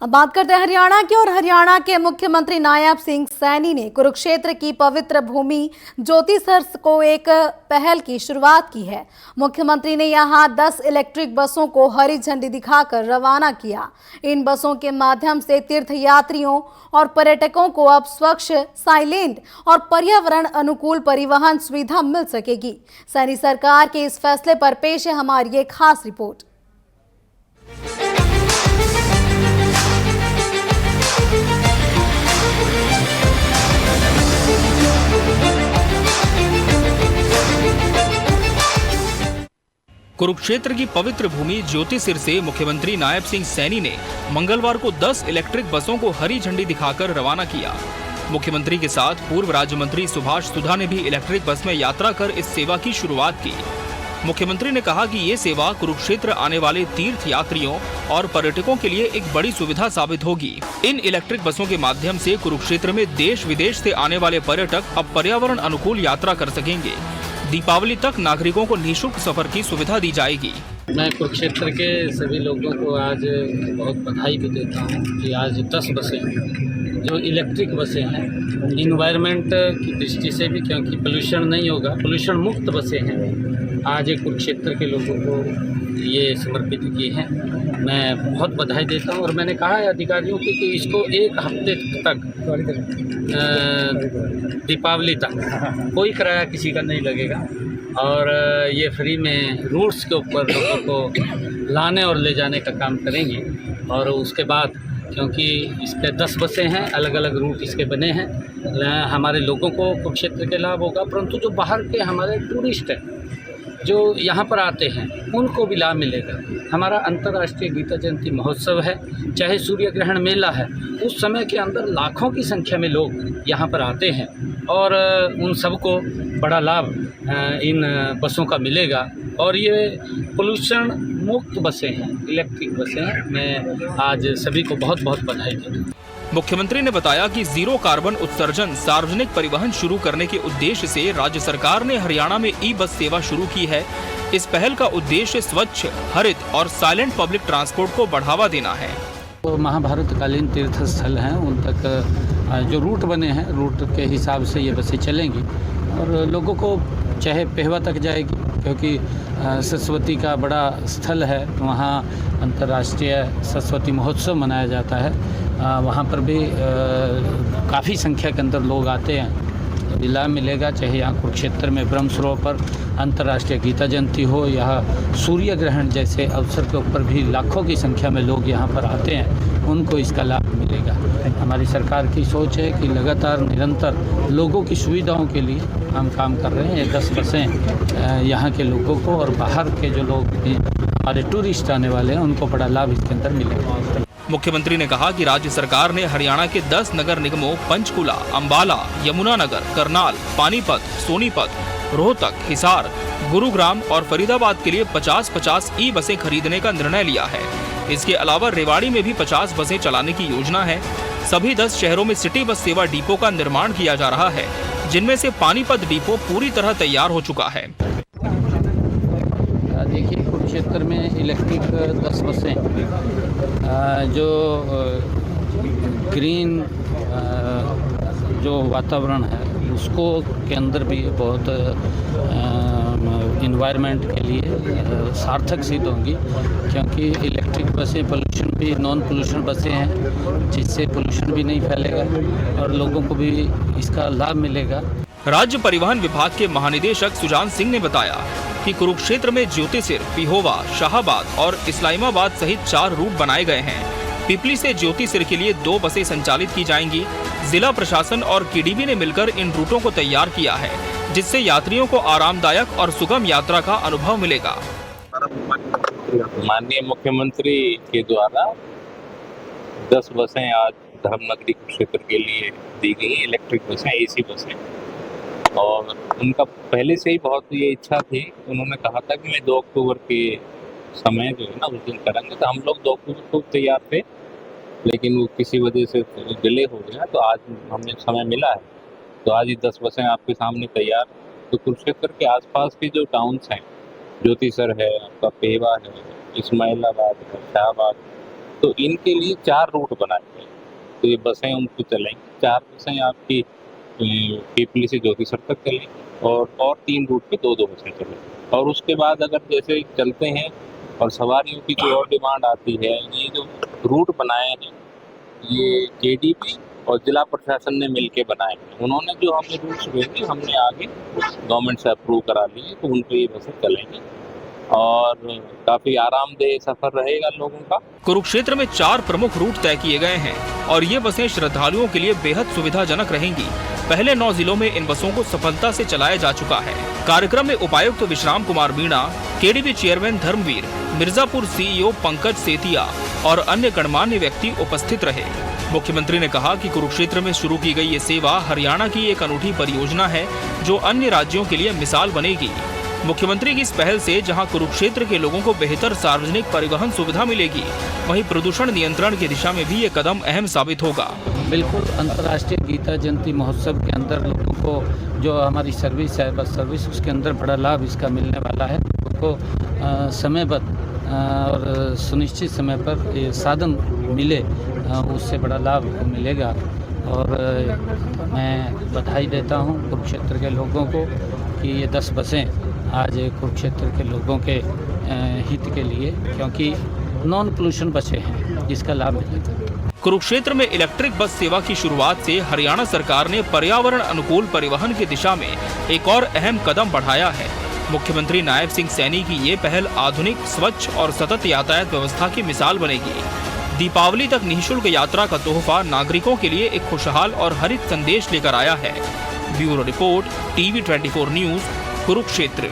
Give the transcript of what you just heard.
अब बात करते हैं हरियाणा की और हरियाणा के मुख्यमंत्री नायब सिंह सैनी ने कुरुक्षेत्र की पवित्र भूमि ज्योतिसर को एक पहल की शुरुआत की है। मुख्यमंत्री ने यहां 10 इलेक्ट्रिक बसों को हरी झंडी दिखाकर रवाना किया। इन बसों के माध्यम से तीर्थ यात्रियों और पर्यटकों को अब स्वच्छ, साइलेंट और पर्यावरण अनुकूल परिवहन सुविधा मिल सकेगी। सैनी सरकार के इस फैसले पर पेश है हमारी ये खास रिपोर्ट। कुरुक्षेत्र की पवित्र भूमि ज्योतिसर से मुख्यमंत्री नायब सिंह सैनी ने मंगलवार को 10 इलेक्ट्रिक बसों को हरी झंडी दिखाकर रवाना किया। मुख्यमंत्री के साथ पूर्व राज्य मंत्री सुभाष सुधा ने भी इलेक्ट्रिक बस में यात्रा कर इस सेवा की शुरुआत की। मुख्यमंत्री ने कहा कि ये सेवा कुरुक्षेत्र आने वाले तीर्थ यात्रियों और पर्यटकों के लिए एक बड़ी सुविधा साबित होगी। इन इलेक्ट्रिक बसों के माध्यम से कुरुक्षेत्र में देश विदेश से आने वाले पर्यटक अब पर्यावरण अनुकूल यात्रा कर सकेंगे। दीपावली तक नागरिकों को निःशुल्क सफर की सुविधा दी जाएगी। मैं कुरुक्षेत्र के सभी लोगों को आज बहुत बधाई भी देता हूँ कि आज 10 बसें जो इलेक्ट्रिक बसें हैं, इन्वायरमेंट की दृष्टि से भी, क्योंकि पोल्यूशन नहीं होगा, पोल्यूशन मुक्त बसें हैं, आज एक कुरुक्षेत्र के लोगों को ये समर्पित की हैं। मैं बहुत बधाई देता हूँ और मैंने कहा है अधिकारियों को कि इसको एक हफ्ते तक, दीपावली तक कोई किराया किसी का नहीं लगेगा और ये फ्री में रूट्स के ऊपर लोगों को लाने और ले जाने का काम करेंगे। और उसके बाद, क्योंकि इस पे 10 बसें हैं, अलग अलग रूट इसके बने हैं, हमारे लोगों को कुरुक्षेत्र के लाभ होगा, परंतु जो बाहर के हमारे टूरिस्ट हैं जो यहाँ पर आते हैं उनको भी लाभ मिलेगा। हमारा अंतर्राष्ट्रीय गीता जयंती महोत्सव है, चाहे सूर्य ग्रहण मेला है, उस समय के अंदर लाखों की संख्या में लोग यहाँ पर आते हैं और उन सबको बड़ा लाभ इन बसों का मिलेगा। और ये पोल्यूशन मुक्त बसें हैं, इलेक्ट्रिक बसें हैं। मैं आज सभी को बहुत बहुत बधाई देता हूँ। मुख्यमंत्री ने बताया कि जीरो कार्बन उत्सर्जन सार्वजनिक परिवहन शुरू करने के उद्देश्य से राज्य सरकार ने हरियाणा में ई बस सेवा शुरू की है। इस पहल का उद्देश्य स्वच्छ, हरित और साइलेंट पब्लिक ट्रांसपोर्ट को बढ़ावा देना है। तो महाभारत कालीन तीर्थ स्थल हैं, उन तक जो रूट बने हैं, रूट के हिसाब से ये बसें चलेंगी और लोगों को चाहे पेहवा तक जाएगी, क्योंकि सरस्वती का बड़ा स्थल है, वहाँ अंतर्राष्ट्रीय सरस्वती महोत्सव मनाया जाता है। वहाँ पर भी काफ़ी संख्या के अंदर लोग आते हैं, लाभ मिलेगा। चाहे यहाँ कुरुक्षेत्र में ब्रह्म सरोवर पर अंतर्राष्ट्रीय गीता जयंती हो या सूर्य ग्रहण जैसे अवसर के ऊपर भी लाखों की संख्या में लोग यहाँ पर आते हैं, उनको इसका लाभ मिलेगा। हमारी सरकार की सोच है कि लगातार निरंतर लोगों की सुविधाओं के लिए हम काम कर रहे हैं। ये 10 बसें यहाँ के लोगों को और बाहर के जो लोग हमारे टूरिस्ट आने वाले हैं उनको बड़ा लाभ इसके अंदर मिलेगा। मुख्यमंत्री ने कहा कि राज्य सरकार ने हरियाणा के 10 नगर निगमों पंचकुला, अंबाला, यमुनानगर, करनाल, पानीपत, सोनीपत, रोहतक, हिसार, गुरुग्राम और फरीदाबाद के लिए 50-50 ई बसें खरीदने का निर्णय लिया है। इसके अलावा रेवाड़ी में भी 50 बसें चलाने की योजना है। सभी 10 शहरों में सिटी बस सेवा डिपो का निर्माण किया जा रहा है, जिनमें से पानीपत डिपो पूरी तरह तैयार हो चुका है। देखिए, कुरुक्षेत्र में इलेक्ट्रिक 10 बसें जो ग्रीन जो वातावरण है उसको के अंदर भी बहुत इन्वायरमेंट के लिए सार्थक सिद्ध होंगी, क्योंकि इलेक्ट्रिक बसें पोल्यूशन भी, नॉन पोल्यूशन बसें हैं, जिससे पोल्यूशन भी नहीं फैलेगा और लोगों को भी इसका लाभ मिलेगा। राज्य परिवहन विभाग के महानिदेशक सुजान सिंह ने बताया कि कुरुक्षेत्र में ज्योतिसर, पिहोवा, शाहाबाद और इस्लामाबाद सहित 4 रूट बनाए गए हैं। पिपली से ज्योतिसर के लिए 2 बसें संचालित की जाएंगी। जिला प्रशासन और केडीबी ने मिलकर इन रूटों को तैयार किया है, जिससे यात्रियों को आरामदायक और सुगम यात्रा का अनुभव मिलेगा। माननीय मुख्यमंत्री के द्वारा 10 बसें आज धर्मनगरी कुरुक्षेत्र के लिए दी गई, इलेक्ट्रिक बसें, एसी बसें। और उनका पहले से ही बहुत ये इच्छा थी, उन्होंने कहा था कि मैं 2 अक्टूबर के समय जो है ना उस दिन करेंगे, तो हम लोग 2 अक्टूबर को तैयार थे, लेकिन वो किसी वजह से डिले हो गया, तो आज हमें समय मिला है, तो आज ये 10 बसें आपके सामने तैयार। तो कुरुक्षेत्र के आसपास के जो टाउन्स हैं, ज्योतिसर है, आपका पेवा है, इस्माइलाबाद है, शाहबाद, तो इनके लिए 4 रूट बनाए गए, तो ये बसें उनको चलेंगी। 4 बसें आपकी पीपली से ज्योतिसर तक चलेंगी और 3 रूट पे 2-2 बसें चलेंगी। और उसके बाद अगर जैसे चलते हैं और सवारियों की जो और डिमांड आती है, ये जो रूट बनाए हैं ये केडीपी और जिला प्रशासन ने मिलके बनाए हैं। उन्होंने जो हमें रूट्स भेजे, हमने आगे गवर्नमेंट से अप्रूव करा लिए, तो उन पे ये बसें चलेंगी और काफ़ी आरामदेह सफ़र रहेगा लोगों का। कुरुक्षेत्र में 4 प्रमुख रूट तय किए गए हैं और ये बसें श्रद्धालुओं के लिए बेहद सुविधाजनक रहेंगी। पहले 9 जिलों में इन बसों को सफलता से चलाया जा चुका है। कार्यक्रम में उपायुक्त Vishram Kumar Meena, KDP chairman Dharamvir, Mirzapur CEO Pankaj Setia और अन्य गणमान्य व्यक्ति उपस्थित रहे। मुख्यमंत्री ने कहा कि कुरुक्षेत्र में शुरू की गई ये सेवा हरियाणा की एक अनूठी परियोजना है जो अन्य राज्यों के लिए मिसाल बनेगी। मुख्यमंत्री की इस पहल से जहां कुरुक्षेत्र के लोगों को बेहतर सार्वजनिक परिवहन सुविधा मिलेगी, वहीं प्रदूषण नियंत्रण की दिशा में भी ये कदम अहम साबित होगा। बिल्कुल, अंतर्राष्ट्रीय गीता जयंती महोत्सव के अंदर लोगों को जो हमारी सर्विस है, बस सर्विस, उसके अंदर बड़ा लाभ इसका मिलने वाला है। लोगों को समयबद्ध और सुनिश्चित समय पर ये साधन मिले, उससे बड़ा लाभ मिलेगा। और मैं बधाई देता हूँ कुरुक्षेत्र के लोगों को कि ये 10 बसें आज कुरुक्षेत्र के लोगों के हित के लिए, क्योंकि नॉन पोल्यूशन बसें हैं, जिसका लाभ मिलेगा। कुरुक्षेत्र में इलेक्ट्रिक बस सेवा की शुरुआत से हरियाणा सरकार ने पर्यावरण अनुकूल परिवहन की दिशा में एक और अहम कदम बढ़ाया है। मुख्यमंत्री नायब सिंह सैनी की ये पहल आधुनिक, स्वच्छ और सतत यातायात व्यवस्था की मिसाल बनेगी। दीपावली तक निःशुल्क यात्रा का तोहफा नागरिकों के लिए एक खुशहाल और हरित संदेश लेकर आया है। Bureau report, TV 24 news, Kurukshetra.